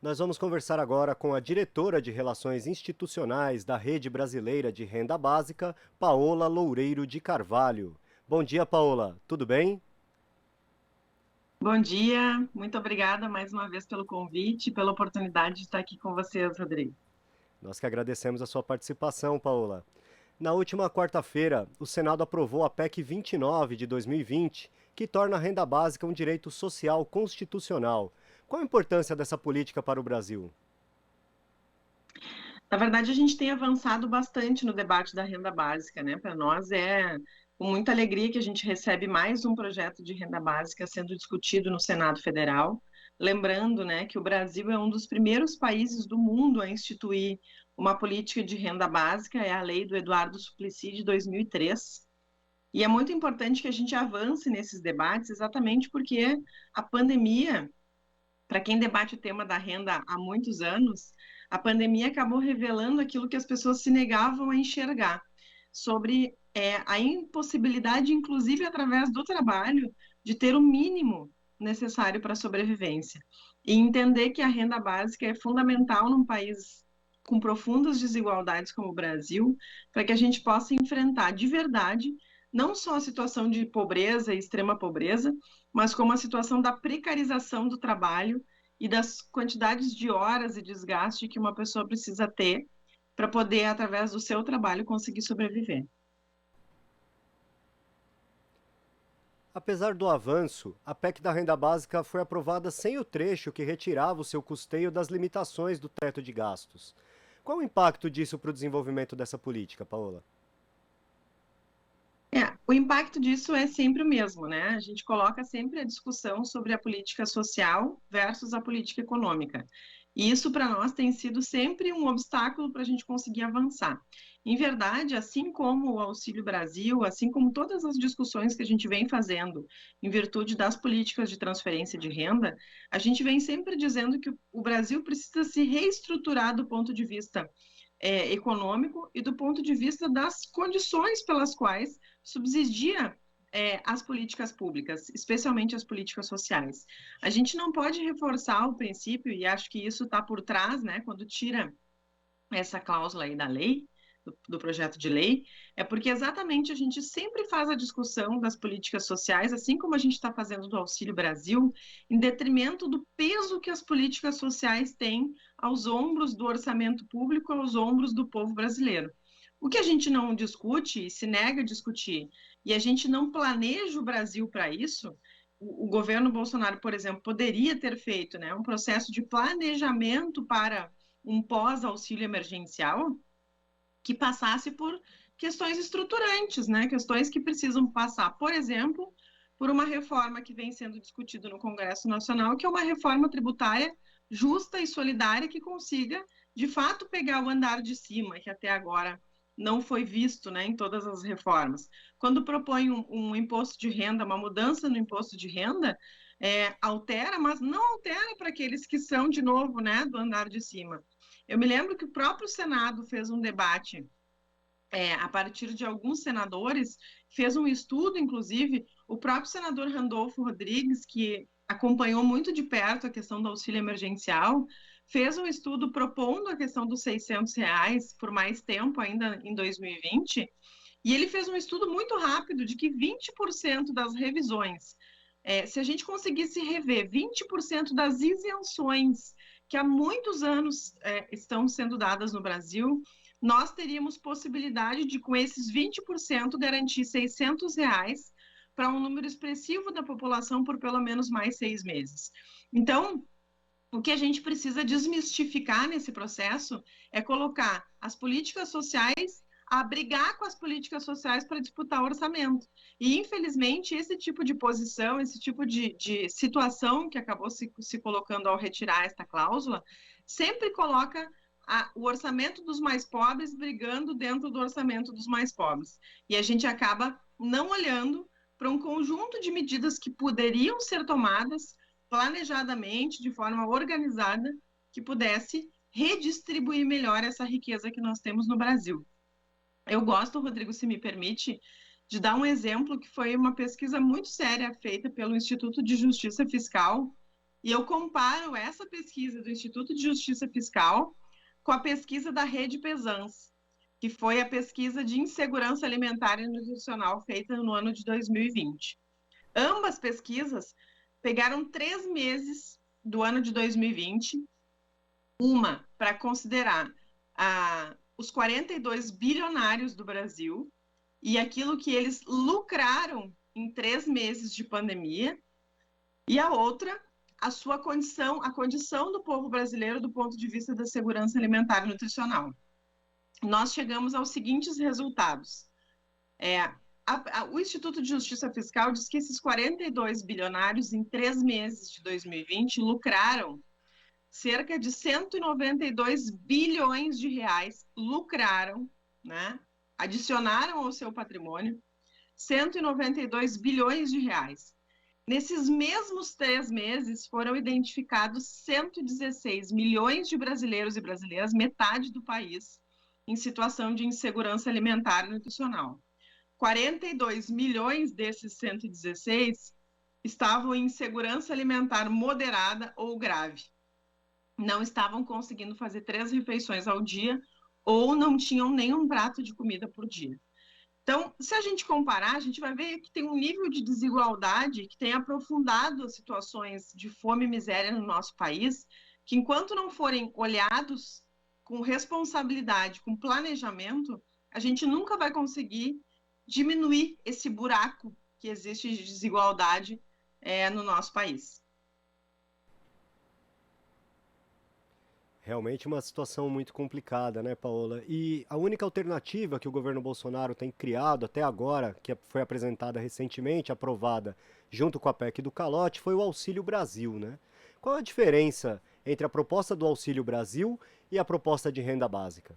Nós vamos conversar agora com a diretora de Relações Institucionais da Rede Brasileira de Renda Básica, Paola Loureiro de Carvalho. Bom dia, Paola. Tudo bem? Bom dia, muito obrigada mais uma vez pelo convite e pela oportunidade de estar aqui com vocês, Rodrigo. Nós que agradecemos a sua participação, Paola. Na última quarta-feira, o Senado aprovou a PEC 29 de 2020, que torna a renda básica um direito social constitucional. Qual a importância dessa política para o Brasil? Na verdade, a gente tem avançado bastante no debate da renda básica, né? Para nós é com muita alegria que a gente recebe mais um projeto de renda básica sendo discutido no Senado Federal. Lembrando, né, que o Brasil é um dos primeiros países do mundo a instituir uma política de renda básica, é a lei do Eduardo Suplicy de 2003. E é muito importante que a gente avance nesses debates, exatamente porque a pandemia, para quem debate o tema da renda há muitos anos, a pandemia acabou revelando aquilo que as pessoas se negavam a enxergar, sobre a impossibilidade, inclusive através do trabalho, de ter o mínimo necessário para a sobrevivência. E entender que a renda básica é fundamental num país com profundas desigualdades como o Brasil, para que a gente possa enfrentar de verdade não só a situação de pobreza e extrema pobreza, mas como a situação da precarização do trabalho e das quantidades de horas e desgaste que uma pessoa precisa ter para poder, através do seu trabalho, conseguir sobreviver. Apesar do avanço, a PEC da renda básica foi aprovada sem o trecho que retirava o seu custeio das limitações do teto de gastos. Qual o impacto disso para o desenvolvimento dessa política, Paola? O impacto disso é sempre o mesmo, né? A gente coloca sempre a discussão sobre a política social versus a política econômica. E isso, para nós, tem sido sempre um obstáculo para a gente conseguir avançar. Em verdade, assim como o Auxílio Brasil, assim como todas as discussões que a gente vem fazendo em virtude das políticas de transferência de renda, a gente vem sempre dizendo que o Brasil precisa se reestruturar do ponto de vista econômico e do ponto de vista das condições pelas quais subsidia as políticas públicas, especialmente as políticas sociais. A gente não pode reforçar o princípio, e acho que isso está por trás, né, quando tira essa cláusula aí da lei, do projeto de lei, é porque exatamente a gente sempre faz a discussão das políticas sociais, assim como a gente está fazendo do Auxílio Brasil, em detrimento do peso que as políticas sociais têm aos ombros do orçamento público, aos ombros do povo brasileiro. O que a gente não discute e se nega a discutir, e a gente não planeja o Brasil para isso, o governo Bolsonaro, por exemplo, poderia ter feito, né, um processo de planejamento para um pós-auxílio emergencial que passasse por questões estruturantes, né? Questões que precisam passar, por exemplo, por uma reforma que vem sendo discutida no Congresso Nacional, que é uma reforma tributária justa e solidária que consiga, de fato, pegar o andar de cima, que até agora não foi visto, né, em todas as reformas. Quando propõe um imposto de renda, uma mudança no imposto de renda, altera, mas não altera para aqueles que são, de novo, né, do andar de cima. Eu me lembro que o próprio Senado fez um debate a partir de alguns senadores, fez um estudo, inclusive, o próprio senador Randolfo Rodrigues, que acompanhou muito de perto a questão do auxílio emergencial, fez um estudo propondo a questão dos R$ 600 por mais tempo, ainda em 2020, e ele fez um estudo muito rápido de que 20% das revisões, se a gente conseguisse rever 20% das isenções que há muitos anos estão sendo dadas no Brasil, nós teríamos possibilidade de, com esses 20%, garantir R$ 600 para um número expressivo da população por pelo menos mais 6 meses. Então, o que a gente precisa desmistificar nesse processo é colocar as políticas sociais a brigar com as políticas sociais para disputar o orçamento. E, infelizmente, esse tipo de posição, esse tipo de situação que acabou se colocando ao retirar esta cláusula, sempre coloca o orçamento dos mais pobres brigando dentro do orçamento dos mais pobres. E a gente acaba não olhando para um conjunto de medidas que poderiam ser tomadas planejadamente, de forma organizada, que pudesse redistribuir melhor essa riqueza que nós temos no Brasil. Eu gosto, Rodrigo, se me permite, de dar um exemplo que foi uma pesquisa muito séria feita pelo Instituto de Justiça Fiscal E eu comparo essa pesquisa do Instituto de Justiça Fiscal com a pesquisa da Rede Pesans, que foi a pesquisa de insegurança alimentar e nutricional feita no ano de 2020. Ambas pesquisas pegaram 3 meses do ano de 2020, uma para considerar os 42 bilionários do Brasil e aquilo que eles lucraram em 3 meses de pandemia, e a outra, a condição do povo brasileiro do ponto de vista da segurança alimentar e nutricional. Nós chegamos aos seguintes resultados. O Instituto de Justiça Fiscal diz que esses 42 bilionários, em 3 meses de 2020, lucraram cerca de 192 bilhões de reais, lucraram, né? Adicionaram ao seu patrimônio 192 bilhões de reais. Nesses mesmos 3 meses, foram identificados 116 milhões de brasileiros e brasileiras, metade do país, em situação de insegurança alimentar e nutricional. 42 milhões desses 116 estavam em insegurança alimentar moderada ou grave. Não estavam conseguindo fazer 3 refeições ao dia ou não tinham nenhum prato de comida por dia. Então, se a gente comparar, a gente vai ver que tem um nível de desigualdade que tem aprofundado as situações de fome e miséria no nosso país, que enquanto não forem olhados com responsabilidade, com planejamento, a gente nunca vai conseguir diminuir esse buraco que existe de desigualdade no nosso país. Realmente uma situação muito complicada, né, Paola? E a única alternativa que o governo Bolsonaro tem criado até agora, que foi apresentada recentemente, aprovada junto com a PEC do calote, foi o Auxílio Brasil, né? Qual a diferença entre a proposta do Auxílio Brasil e a proposta de renda básica?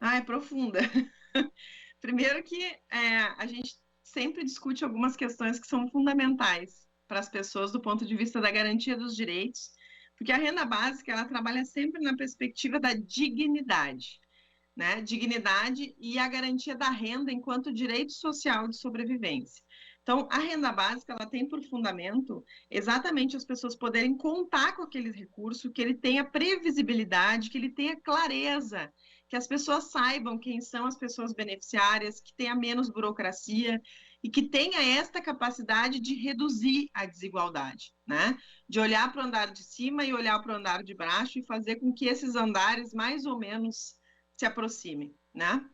É profunda. Primeiro que a gente sempre discute algumas questões que são fundamentais para as pessoas do ponto de vista da garantia dos direitos, porque a renda básica, ela trabalha sempre na perspectiva da dignidade, né? Dignidade e a garantia da renda enquanto direito social de sobrevivência. Então, a renda básica, ela tem por fundamento exatamente as pessoas poderem contar com aquele recurso, que ele tenha previsibilidade, que ele tenha clareza, que as pessoas saibam quem são as pessoas beneficiárias, que tenha menos burocracia e que tenha esta capacidade de reduzir a desigualdade, né? De olhar para o andar de cima e olhar para o andar de baixo e fazer com que esses andares mais ou menos se aproximem, né?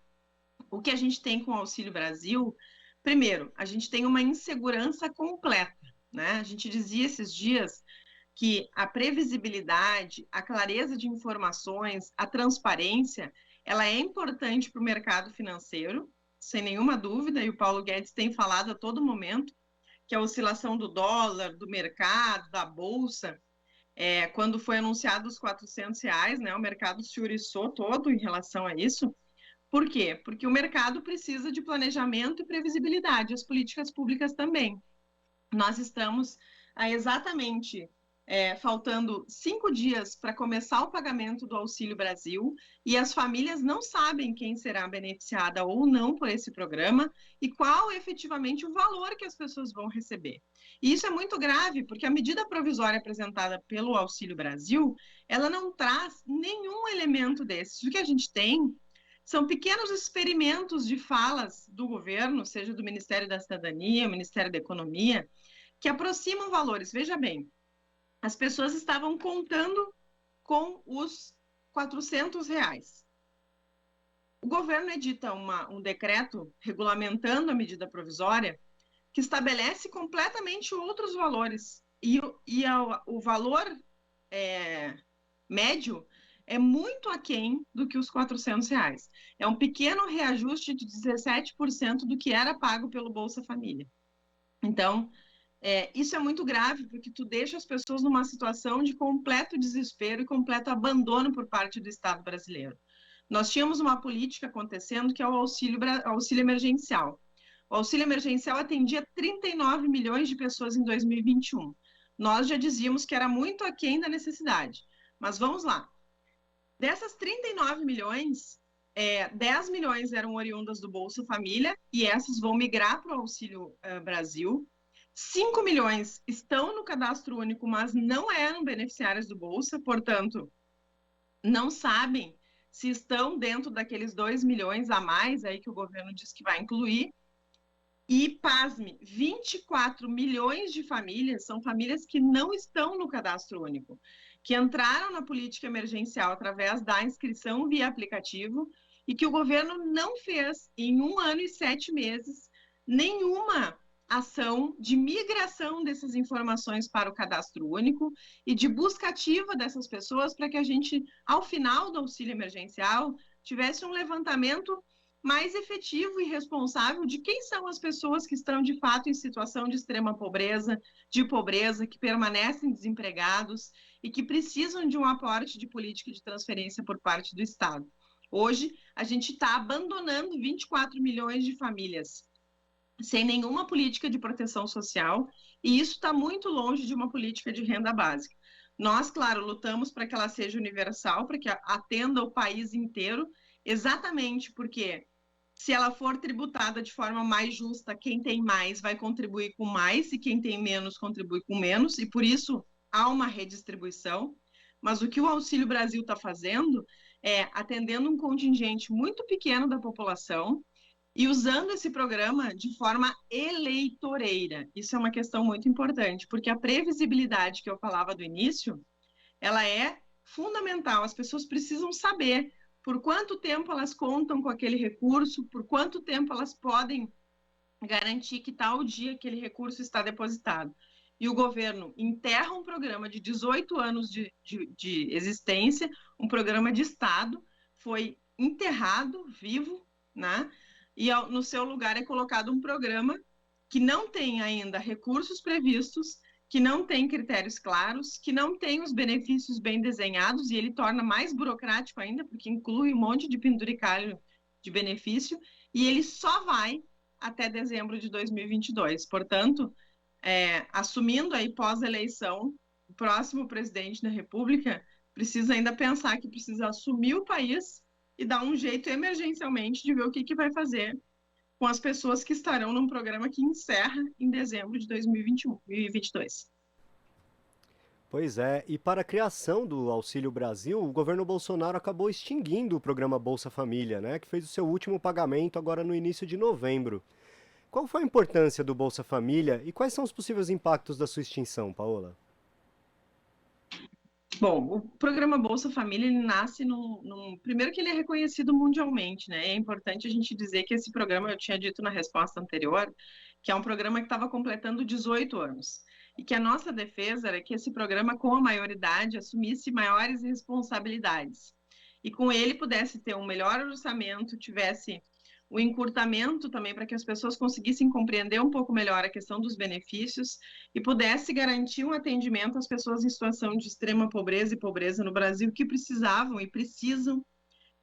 O que a gente tem com o Auxílio Brasil, primeiro, a gente tem uma insegurança completa, né? A gente dizia esses dias que a previsibilidade, a clareza de informações, a transparência, ela é importante para o mercado financeiro, sem nenhuma dúvida, e o Paulo Guedes tem falado a todo momento que a oscilação do dólar, do mercado, da bolsa, quando foi anunciado os R$ 400, né, o mercado se ouriçou todo em relação a isso. Por quê? Porque o mercado precisa de planejamento e previsibilidade, as políticas públicas também. Nós estamos exatamente faltando 5 dias para começar o pagamento do Auxílio Brasil e as famílias não sabem quem será beneficiada ou não por esse programa e qual efetivamente o valor que as pessoas vão receber. E isso é muito grave, porque a medida provisória apresentada pelo Auxílio Brasil, ela não traz nenhum elemento desses. O que a gente tem são pequenos experimentos de falas do governo, seja do Ministério da Cidadania, Ministério da Economia, que aproximam valores. Veja bem, as pessoas estavam contando com os R$ 400. O governo edita um decreto regulamentando a medida provisória que estabelece completamente outros valores. E o valor médio é muito aquém do que os R$ 400. É um pequeno reajuste de 17% do que era pago pelo Bolsa Família. Então, isso é muito grave, porque tu deixa as pessoas numa situação de completo desespero e completo abandono por parte do Estado brasileiro. Nós tínhamos uma política acontecendo que é o auxílio emergencial. O auxílio emergencial atendia 39 milhões de pessoas em 2021. Nós já dizíamos que era muito aquém da necessidade. Mas vamos lá. Dessas 39 milhões, 10 milhões eram oriundas do Bolsa Família, e essas vão migrar para o Auxílio Brasil. 5 milhões estão no cadastro único, mas não eram beneficiários do Bolsa, portanto, não sabem se estão dentro daqueles 2 milhões a mais aí que o governo diz que vai incluir. E, pasme, 24 milhões de famílias são famílias que não estão no cadastro único, que entraram na política emergencial através da inscrição via aplicativo e que o governo não fez, em 1 ano e 7 meses, nenhuma ação de migração dessas informações para o cadastro único e de busca ativa dessas pessoas para que a gente, ao final do auxílio emergencial, tivesse um levantamento mais efetivo e responsável de quem são as pessoas que estão, de fato, em situação de extrema pobreza, que permanecem desempregados e que precisam de um aporte de política de transferência por parte do Estado. Hoje, a gente está abandonando 24 milhões de famílias sem nenhuma política de proteção social, e isso está muito longe de uma política de renda básica. Nós, claro, lutamos para que ela seja universal, para que atenda o país inteiro, exatamente porque se ela for tributada de forma mais justa, quem tem mais vai contribuir com mais e quem tem menos contribui com menos, e por isso há uma redistribuição. Mas o que o Auxílio Brasil está fazendo é atendendo um contingente muito pequeno da população e usando esse programa de forma eleitoreira. Isso é uma questão muito importante, porque a previsibilidade que eu falava do início, ela é fundamental. As pessoas precisam saber por quanto tempo elas contam com aquele recurso, por quanto tempo elas podem garantir que tal dia aquele recurso está depositado. E o governo enterra um programa de 18 anos de existência, um programa de Estado, foi enterrado, vivo, né? E no seu lugar é colocado um programa que não tem ainda recursos previstos, que não tem critérios claros, que não tem os benefícios bem desenhados, e ele torna mais burocrático ainda, porque inclui um monte de penduricalho de benefício, e ele só vai até dezembro de 2022. Portanto, assumindo aí pós-eleição, o próximo presidente da República precisa ainda pensar que precisa assumir o país e dar um jeito emergencialmente de ver o que vai fazer com as pessoas que estarão num programa que encerra em dezembro de 2022. Pois é, e para a criação do Auxílio Brasil, o governo Bolsonaro acabou extinguindo o programa Bolsa Família, né, que fez o seu último pagamento agora no início de novembro. Qual foi a importância do Bolsa Família e quais são os possíveis impactos da sua extinção, Paola? Bom, o programa Bolsa Família, ele nasce primeiro que ele é reconhecido mundialmente, né? É importante a gente dizer que esse programa, eu tinha dito na resposta anterior, que é um programa que estava completando 18 anos. E que a nossa defesa era que esse programa, com a maioridade, assumisse maiores responsabilidades. E com ele pudesse ter um melhor orçamento, tivesse o encurtamento também para que as pessoas conseguissem compreender um pouco melhor a questão dos benefícios e pudesse garantir um atendimento às pessoas em situação de extrema pobreza e pobreza no Brasil que precisavam e precisam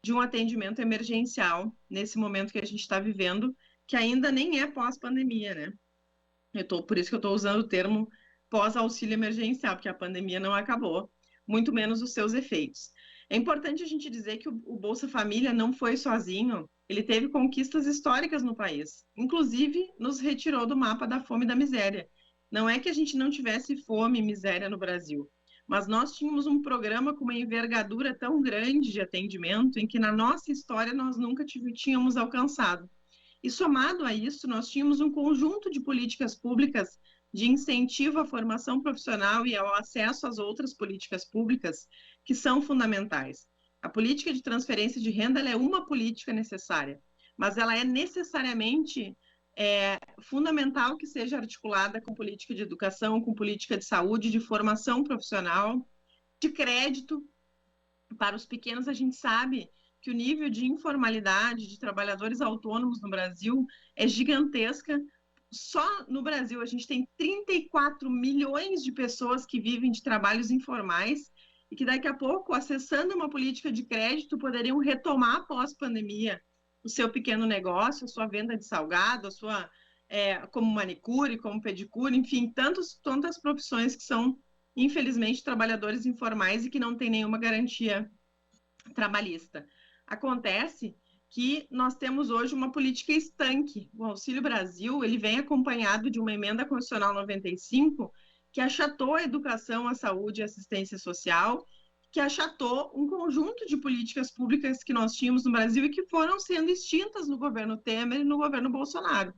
de um atendimento emergencial nesse momento que a gente está vivendo, que ainda nem é pós-pandemia, né? Por isso que eu estou usando o termo pós-auxílio emergencial, porque a pandemia não acabou, muito menos os seus efeitos. É importante a gente dizer que o Bolsa Família não foi sozinho, ele teve conquistas históricas no país, inclusive nos retirou do mapa da fome e da miséria. Não é que a gente não tivesse fome e miséria no Brasil, mas nós tínhamos um programa com uma envergadura tão grande de atendimento em que na nossa história nós nunca tínhamos alcançado. E somado a isso, nós tínhamos um conjunto de políticas públicas de incentivo à formação profissional e ao acesso às outras políticas públicas que são fundamentais. A política de transferência de renda ela é uma política necessária, mas ela é necessariamente fundamental que seja articulada com política de educação, com política de saúde, de formação profissional, de crédito. Para os pequenos, a gente sabe que o nível de informalidade de trabalhadores autônomos no Brasil é gigantesca. Só no Brasil a gente tem 34 milhões de pessoas que vivem de trabalhos informais e que daqui a pouco, acessando uma política de crédito, poderiam retomar após pandemia o seu pequeno negócio, a sua venda de salgado, a sua como manicure, como pedicure, enfim, tantas profissões que são, infelizmente, trabalhadores informais e que não têm nenhuma garantia trabalhista. Acontece que nós temos hoje uma política estanque. O Auxílio Brasil, ele vem acompanhado de uma emenda constitucional 95, que achatou a educação, a saúde e a assistência social, que achatou um conjunto de políticas públicas que nós tínhamos no Brasil e que foram sendo extintas no governo Temer e no governo Bolsonaro.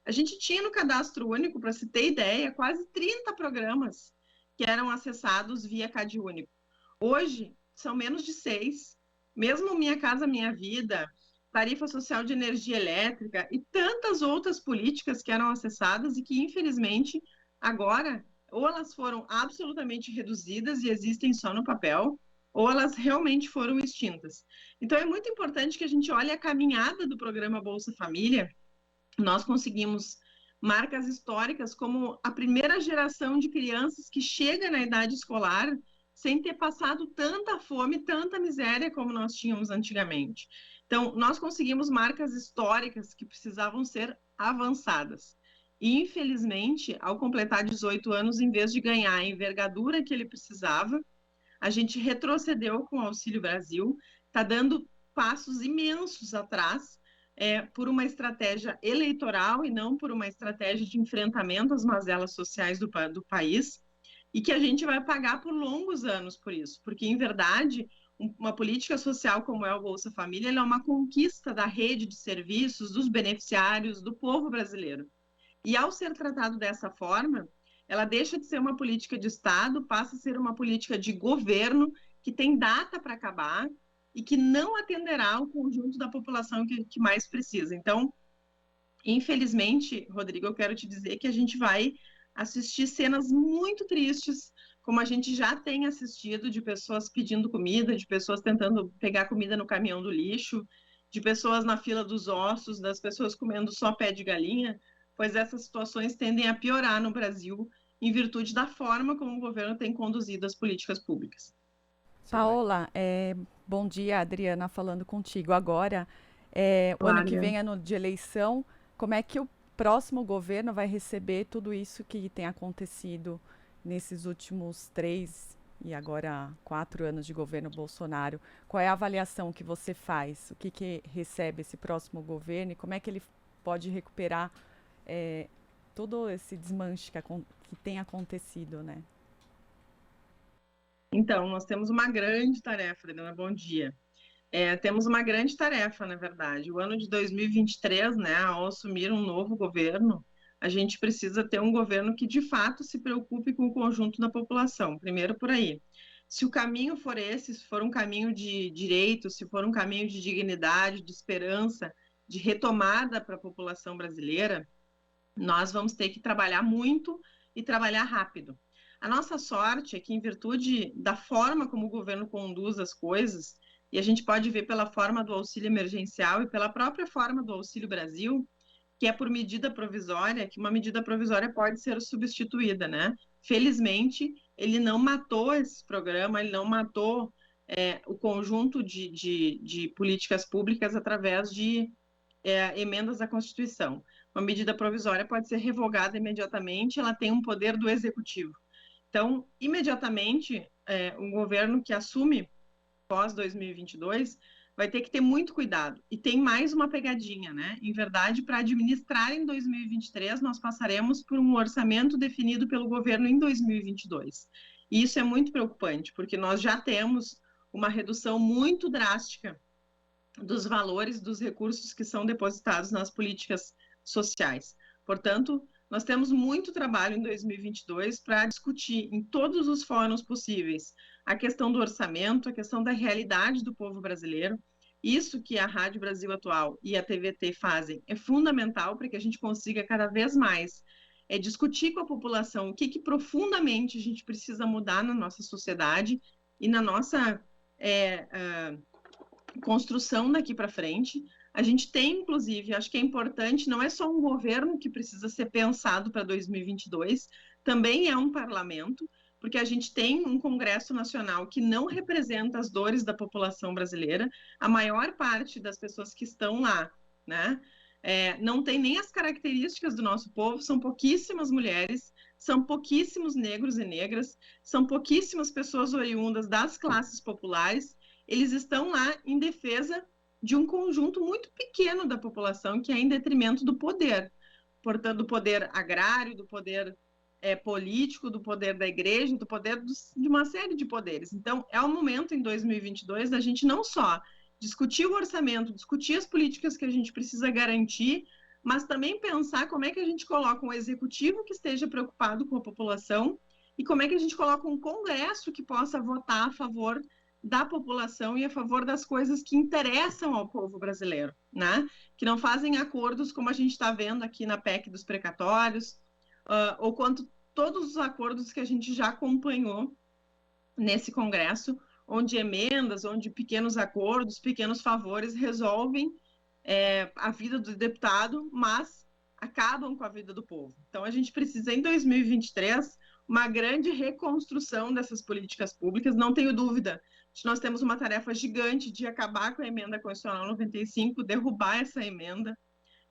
A gente tinha no Cadastro Único, para se ter ideia, quase 30 programas que eram acessados via CadÚnico. Hoje, são menos de 6. Mesmo Minha Casa Minha Vida, tarifa social de energia elétrica e tantas outras políticas que eram acessadas e que, infelizmente, agora, ou elas foram absolutamente reduzidas e existem só no papel, ou elas realmente foram extintas. Então, é muito importante que a gente olhe a caminhada do programa Bolsa Família. Nós conseguimos marcas históricas como a primeira geração de crianças que chega na idade escolar sem ter passado tanta fome, tanta miséria como nós tínhamos antigamente. Então, nós conseguimos marcas históricas que precisavam ser avançadas. E, infelizmente, ao completar 18 anos, em vez de ganhar a envergadura que ele precisava, a gente retrocedeu com o Auxílio Brasil, está dando passos imensos atrás, por uma estratégia eleitoral e não por uma estratégia de enfrentamento às mazelas sociais do país, e que a gente vai pagar por longos anos por isso, porque, em verdade, uma política social como é o Bolsa Família, ela é uma conquista da rede de serviços, dos beneficiários, do povo brasileiro. E ao ser tratado dessa forma, ela deixa de ser uma política de Estado, passa a ser uma política de governo que tem data para acabar e que não atenderá o conjunto da população que mais precisa. Então, infelizmente, Rodrigo, eu quero te dizer que a gente vai assistir cenas muito tristes, como a gente já tem assistido, de pessoas pedindo comida, de pessoas tentando pegar comida no caminhão do lixo, de pessoas na fila dos ossos, das pessoas comendo só pé de galinha, pois essas situações tendem a piorar no Brasil em virtude da forma como o governo tem conduzido as políticas públicas. Paola, bom dia, Adriana falando contigo agora. O ano que vem é ano de eleição, como é que o próximo governo vai receber tudo isso que tem acontecido nesses últimos 3 e agora 4 anos de governo Bolsonaro? Qual é a avaliação que você faz? O que recebe esse próximo governo e como é que ele pode recuperar todo esse desmanche que tem acontecido, né? Então, nós temos uma grande tarefa, Adriana, bom dia. Temos uma grande tarefa, na verdade. O ano de 2023, né, ao assumir um novo governo, a gente precisa ter um governo que, de fato, se preocupe com o conjunto da população. Primeiro por aí. Se o caminho for esse, se for um caminho de direitos, se for um caminho de dignidade, de esperança, de retomada para a população brasileira, nós vamos ter que trabalhar muito e trabalhar rápido. A nossa sorte é que, em virtude da forma como o governo conduz as coisas, e a gente pode ver pela forma do auxílio emergencial e pela própria forma do Auxílio Brasil, que é por medida provisória, que uma medida provisória pode ser substituída, né? Felizmente, ele não matou esse programa, ele não matou o conjunto de políticas públicas através de emendas à Constituição. Uma medida provisória pode ser revogada imediatamente, ela tem um poder do Executivo. Então, imediatamente, um governo que assume pós-2022 vai ter que ter muito cuidado. E tem mais uma pegadinha, né? Em verdade, para administrar em 2023, nós passaremos por um orçamento definido pelo governo em 2022. E isso é muito preocupante, porque nós já temos uma redução muito drástica dos valores dos recursos que são depositados nas políticas sociais. Portanto, nós temos muito trabalho em 2022 para discutir em todos os fóruns possíveis a questão do orçamento, a questão da realidade do povo brasileiro. Isso que a Rádio Brasil Atual e a TVT fazem é fundamental para que a gente consiga cada vez mais discutir com a população o que profundamente a gente precisa mudar na nossa sociedade e na nossa construção daqui para frente. A gente tem, inclusive, acho que é importante, não é só um governo que precisa ser pensado para 2022, também é um parlamento, porque a gente tem um Congresso Nacional que não representa as dores da população brasileira. A maior parte das pessoas que estão lá, né, não tem nem as características do nosso povo, são pouquíssimas mulheres, são pouquíssimos negros e negras, são pouquíssimas pessoas oriundas das classes populares. Eles estão lá em defesa de um conjunto muito pequeno da população que é em detrimento do poder, portanto, do poder agrário, do poder político, do poder da igreja, do poder de uma série de poderes. Então, é o momento em 2022 da gente não só discutir o orçamento, discutir as políticas que a gente precisa garantir, mas também pensar como é que a gente coloca um executivo que esteja preocupado com a população e como é que a gente coloca um Congresso que possa votar a favor da população e a favor das coisas que interessam ao povo brasileiro, né? Que não fazem acordos como a gente está vendo aqui na PEC dos precatórios, ou quanto todos os acordos que a gente já acompanhou nesse Congresso, onde emendas, onde pequenos acordos, pequenos favores resolvem a vida do deputado, mas acabam com a vida do povo. Então, a gente precisa, em 2023, uma grande reconstrução dessas políticas públicas, não tenho dúvida. Nós temos uma tarefa gigante de acabar com a emenda constitucional 95, derrubar essa emenda,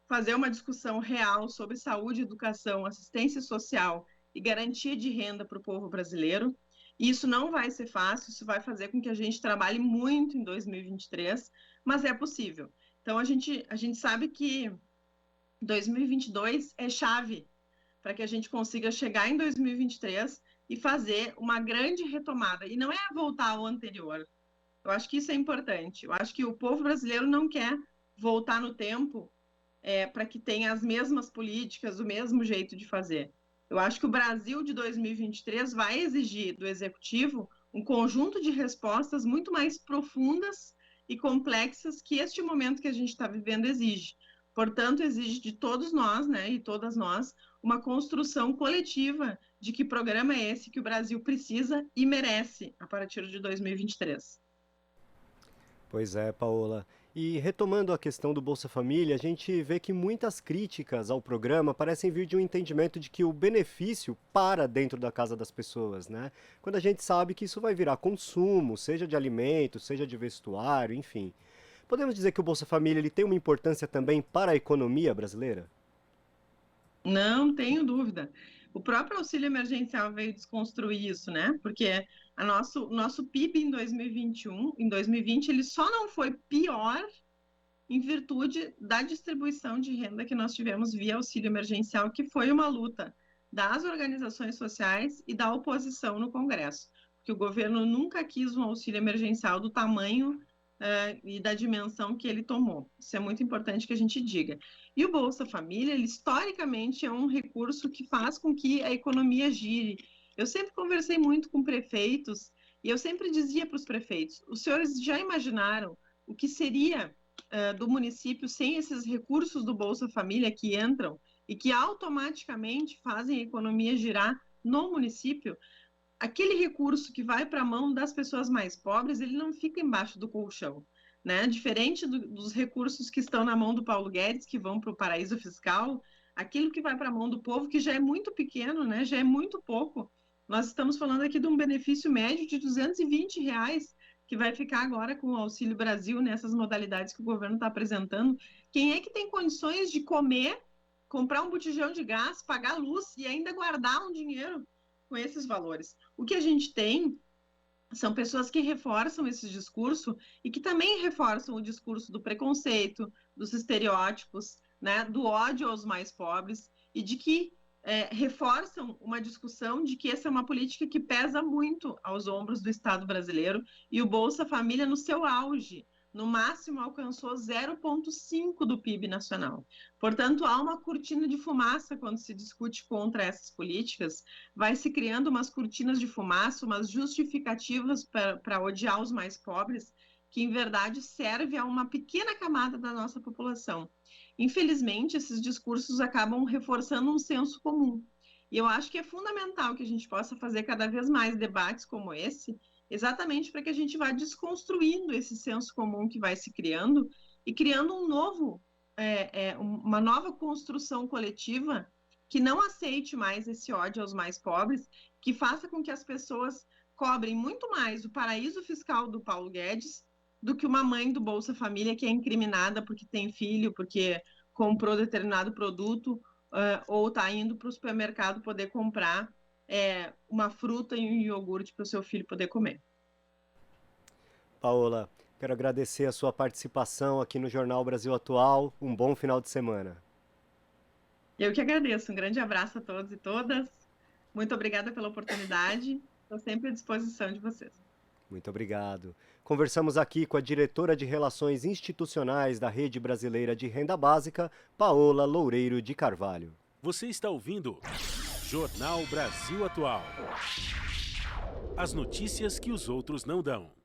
fazer uma discussão real sobre saúde, educação, assistência social e garantia de renda para o povo brasileiro. E isso não vai ser fácil, isso vai fazer com que a gente trabalhe muito em 2023, mas é possível. Então, a gente sabe que 2022 é chave para que a gente consiga chegar em 2023 e fazer uma grande retomada. E não é voltar ao anterior. Eu acho que isso é importante. Eu acho que o povo brasileiro não quer voltar no tempo para que tenha as mesmas políticas, o mesmo jeito de fazer. Eu acho que o Brasil de 2023 vai exigir do Executivo um conjunto de respostas muito mais profundas e complexas que este momento que a gente está vivendo exige. Portanto, exige de todos nós, né, e todas nós, uma construção coletiva de que programa é esse que o Brasil precisa e merece a partir de 2023. Pois é, Paola. E retomando a questão do Bolsa Família, a gente vê que muitas críticas ao programa parecem vir de um entendimento de que o benefício para dentro da casa das pessoas, né? Quando a gente sabe que isso vai virar consumo, seja de alimentos, seja de vestuário, enfim. Podemos dizer que o Bolsa Família ele tem uma importância também para a economia brasileira? Não tenho dúvida. O próprio auxílio emergencial veio desconstruir isso, né? Porque nosso PIB em 2021, em 2020, ele só não foi pior em virtude da distribuição de renda que nós tivemos via auxílio emergencial, que foi uma luta das organizações sociais e da oposição no Congresso. Porque o governo nunca quis um auxílio emergencial do tamanho e da dimensão que ele tomou. Isso é muito importante que a gente diga. E o Bolsa Família, ele, historicamente, é um recurso que faz com que a economia gire. Eu sempre conversei muito com prefeitos e eu sempre dizia para os prefeitos: os senhores já imaginaram o que seria do município sem esses recursos do Bolsa Família que entram e que automaticamente fazem a economia girar no município? Aquele recurso que vai para a mão das pessoas mais pobres, ele não fica embaixo do colchão, né? Diferente dos recursos que estão na mão do Paulo Guedes, que vão para o paraíso fiscal, aquilo que vai para a mão do povo, que já é muito pequeno, né? Já é muito pouco. Nós estamos falando aqui de um benefício médio de R$ 220, que vai ficar agora com o Auxílio Brasil, nessas modalidades que o governo está apresentando. Quem é que tem condições de comer, comprar um botijão de gás, pagar luz e ainda guardar um dinheiro com esses valores? O que a gente tem são pessoas que reforçam esse discurso e que também reforçam o discurso do preconceito, dos estereótipos, né, do ódio aos mais pobres e de que reforçam uma discussão de que essa é uma política que pesa muito aos ombros do Estado brasileiro, e o Bolsa Família, no seu auge, no máximo alcançou 0,5% do PIB nacional. Portanto, há uma cortina de fumaça quando se discute contra essas políticas, vai se criando umas cortinas de fumaça, umas justificativas para odiar os mais pobres, que em verdade serve a uma pequena camada da nossa população. Infelizmente, esses discursos acabam reforçando um senso comum. E eu acho que é fundamental que a gente possa fazer cada vez mais debates como esse, exatamente para que a gente vá desconstruindo esse senso comum que vai se criando e criando uma nova construção coletiva que não aceite mais esse ódio aos mais pobres, que faça com que as pessoas cobrem muito mais o paraíso fiscal do Paulo Guedes do que uma mãe do Bolsa Família que é incriminada porque tem filho, porque comprou determinado produto, ou está indo para o supermercado poder comprar uma fruta e um iogurte para o seu filho poder comer. Paola, Quero agradecer a sua participação aqui no Jornal Brasil Atual. Um bom final de semana. Eu que agradeço. Um grande abraço a todos e todas. Muito obrigada pela oportunidade. Estou sempre à disposição de vocês. Muito obrigado. Conversamos aqui com a diretora de Relações Institucionais da Rede Brasileira de Renda Básica, Paola Loureiro de Carvalho. Você está ouvindo Jornal Brasil Atual. As notícias que os outros não dão.